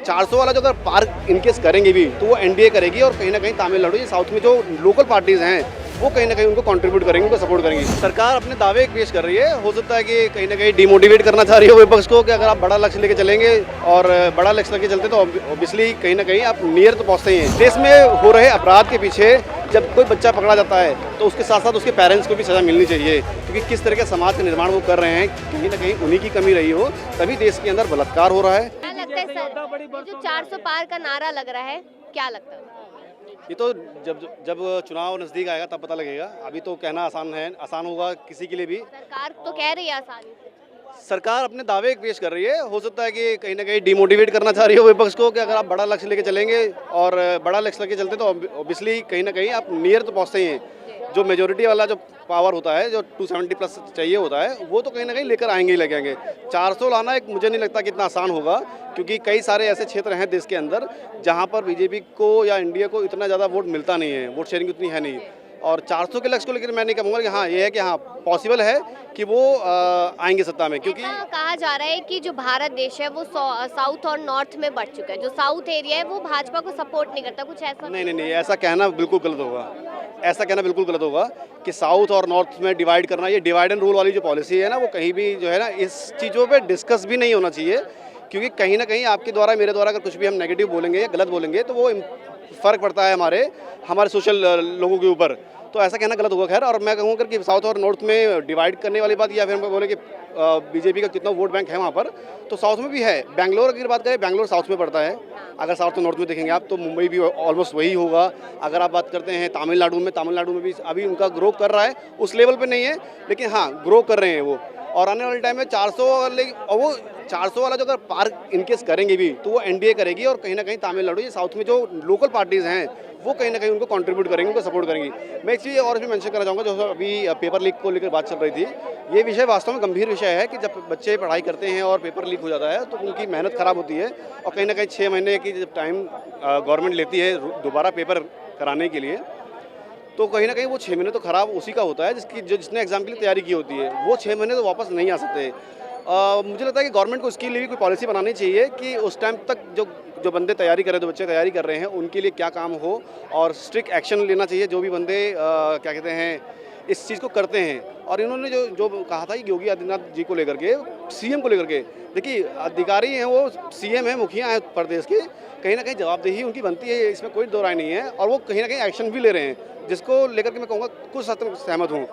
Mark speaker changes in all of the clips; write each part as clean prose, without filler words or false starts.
Speaker 1: 400 वाला जो अगर पार इनकेस करेंगे भी तो वो एनडीए करेगी और कहीं ना कहीं तमिलनाडु ये साउथ में जो लोकल पार्टीज हैं वो कहीं ना कहीं उनको कंट्रीब्यूट करेंगी, उनको सपोर्ट करेंगी। सरकार अपने दावे पेश कर रही है, हो सकता है कि कहीं ना कहीं डिमोटिवेट करना चाह रही है विपक्ष को कि अगर आप बड़ा लक्ष्य लेके चलेंगे और बड़ा लक्ष्य लेके चलते तो ऑब्वियसली कहीं ना कहीं आप नियर तो पहुँचते ही हैं। देश में हो रहे अपराध के पीछे जब कोई बच्चा पकड़ा जाता है तो उसके साथ साथ उसके पेरेंट्स को भी सज़ा मिलनी चाहिए, क्योंकि किस तरह के समाज का निर्माण वो कर रहे हैं, कहीं ना कहीं उन्हीं की कमी रही हो तभी देश के अंदर बलात्कार हो रहा है।
Speaker 2: क्या लगता है सर, ये जो 400 पार का नारा लग रहा है, क्या लगता है?
Speaker 1: ये तो जब चुनाव नज़दीक आएगा तब पता लगेगा। अभी तो कहना आसान होगा किसी के लिए भी।
Speaker 2: सरकार तो कह रही है आसानी से।
Speaker 1: सरकार अपने दावे पेश कर रही है, हो सकता है कि कहीं ना कहीं डिमोटिवेट करना चाह रही हो विपक्ष को कि अगर आप बड़ा लक्ष्य लेके चलेंगे और बड़ा लक्ष्य लेके चलते तो ऑब्वियसली कहीं ना कहीं आप नियर तो पहुँचते ही हैं। जो मेजोरिटी वाला जो पावर होता है, जो 270 प्लस चाहिए होता है, वो तो कहीं ना कहीं लेकर आएंगे ही लेके आएंगे। 400 लाना एक मुझे नहीं लगता कि इतना आसान होगा, क्योंकि कई सारे ऐसे क्षेत्र हैं देश के अंदर जहाँ पर बीजेपी को या इंडिया को इतना ज़्यादा वोट मिलता नहीं है, वोट शेयरिंग उतनी है नहीं। और 400 के लक्ष्य को लेकर मैं नहीं कहूँगा कि हाँ ये है कि हाँ पॉसिबल है कि वो आएंगे सत्ता में, क्योंकि
Speaker 2: कहा जा रहा है कि जो भारत देश है वो साउथ और नॉर्थ में बढ़ चुका है। जो साउथ एरिया है वो भाजपा को सपोर्ट नहीं करता, कुछ ऐसा
Speaker 1: नहीं, ऐसा कहना बिल्कुल गलत होगा। ऐसा कहना बिल्कुल गलत होगा कि साउथ और नॉर्थ में डिवाइड करना, ये डिवाइड एंड रूल वाली जो पॉलिसी है ना, वो कहीं भी जो है ना इस चीज़ों पे डिस्कस भी नहीं होना चाहिए, क्योंकि कहीं ना कहीं आपके द्वारा मेरे द्वारा अगर कुछ भी हम नेगेटिव बोलेंगे या गलत बोलेंगे तो वो फ़र्क पड़ता है हमारे सोशल लोगों के ऊपर। तो ऐसा कहना गलत होगा। खैर, और मैं कहूँगा कि साउथ और नॉर्थ में डिवाइड करने वाली बात, या फिर हम बोले कि बीजेपी का कितना वोट बैंक है वहाँ पर, तो साउथ में भी है। बेंगलोर की बात करें, बेंगलोर साउथ में पड़ता है। अगर साउथ और नॉर्थ में देखेंगे आप तो मुंबई भी ऑलमोस्ट वही होगा। अगर आप बात करते हैं तमिलनाडु में भी अभी उनका ग्रो कर रहा है, उस लेवल पे नहीं है लेकिन हाँ ग्रो कर रहे हैं वो। और आने वाले टाइम में 400 वाले, और वो 400 वाला जो अगर पार इनकेस करेंगे भी तो वो एनडीए करेगी और कहीं ना कहीं तमिलनाडु ये साउथ में जो लोकल पार्टीज़ हैं वो कहीं ना कहीं उनको कंट्रीब्यूट करेंगे, उनको सपोर्ट करेंगी। मैं एक चीज़ और भी मेंशन करना चाहूँगा, जो अभी पेपर लीक को लेकर बात चल रही थी, ये विषय वास्तव में गंभीर विषय है कि जब बच्चे पढ़ाई करते हैं और पेपर लीक हो जाता है तो उनकी मेहनत ख़राब होती है, और कहीं ना कहीं 6 महीने की जब टाइम गवर्नमेंट लेती है दोबारा पेपर कराने के लिए, तो कहीं ना कहीं वो 6 महीने तो ख़राब उसी का होता है जिसने एग्ज़ाम के लिए तैयारी की होती है। वो 6 महीने तो वापस नहीं आ सकते। मुझे लगता है कि गवर्नमेंट को इसके लिए भी कोई पॉलिसी बनानी चाहिए कि उस टाइम तक जो बंदे तैयारी कर रहे हैं, जो बच्चे तैयारी कर रहे हैं, उनके लिए क्या काम हो, और स्ट्रिक्ट एक्शन लेना चाहिए जो भी बंदे क्या कहते हैं इस चीज़ को करते हैं। और इन्होंने जो कहा था योगी आदित्यनाथ जी को लेकर के, सीएम को लेकर के, देखिए अधिकारी हैं वो, सीएम हैं, मुखिया हैं प्रदेश के, कहीं ना कहीं जवाबदेही उनकी बनती है, इसमें कोई दो राय नहीं है। और वो कहीं ना कहीं एक्शन भी ले रहे हैं, जिसको लेकर के मैं कहूँगा कुछ हद तक सहमत हूँ।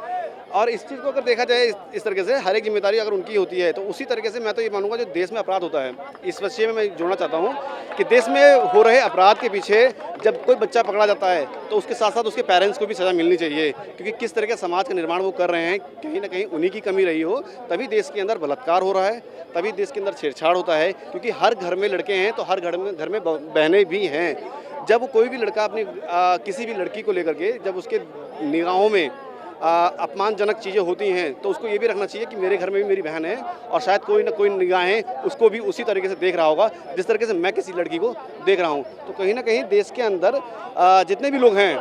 Speaker 1: और इस चीज़ को अगर देखा जाए इस तरीके से, हर एक जिम्मेदारी अगर उनकी होती है तो उसी तरीके से मैं तो ये मानूंगा जो देश में अपराध होता है, इस विषय में मैं जोड़ना चाहता हूँ कि देश में हो रहे अपराध के पीछे जब कोई बच्चा पकड़ा जाता है तो उसके साथ साथ उसके पेरेंट्स को भी सज़ा मिलनी चाहिए, क्योंकि किस तरह के समाज का निर्माण वो कर रहे हैं, कहीं ना कहीं उन्हीं की कमी रही हो तभी देश के अंदर बलात्कार हो रहा है, तभी देश के अंदर छेड़छाड़ होता है। क्योंकि हर घर में लड़के हैं तो हर घर में बहनें भी हैं। जब कोई भी लड़का अपनी किसी भी लड़की को लेकर के जब उसके निगाहों में अपमानजनक चीज़ें होती हैं तो उसको ये भी रखना चाहिए कि मेरे घर में भी मेरी बहन है, और शायद कोई ना कोई निगाहें उसको भी उसी तरीके से देख रहा होगा जिस तरीके से मैं किसी लड़की को देख रहा हूँ। तो कहीं ना कहीं देश के अंदर जितने भी लोग हैं,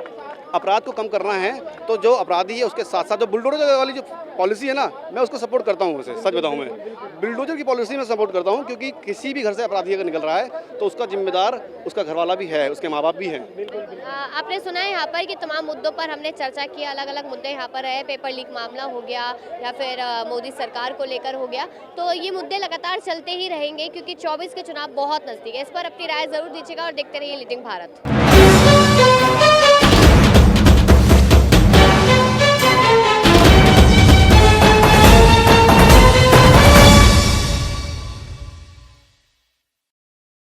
Speaker 1: अपराध को कम करना है तो जो अपराधी है उसके साथ साथ जो बुलडोजर वाली जो पॉलिसी है ना, मैं उसको सपोर्ट करता हूँ। वैसे सच बताऊँ, मैं बुलडोजर की पॉलिसी में सपोर्ट करता हूँ, क्योंकि किसी भी घर से अपराधी अगर निकल रहा है तो उसका जिम्मेदार उसका घरवाला भी है, उसके माँ बाप भी हैं।
Speaker 2: आपने सुना है यहाँ पर कि तमाम मुद्दों पर हमने चर्चा की, अलग अलग मुद्दे यहाँ पर है, पेपर लीक मामला हो गया या फिर मोदी सरकार को लेकर हो गया, तो ये मुद्दे लगातार चलते ही रहेंगे क्योंकि 24 के चुनाव बहुत नज़दीक है। इस पर अपनी राय ज़रूर दीजिएगा और देखते रहिए लीडिंग भारत।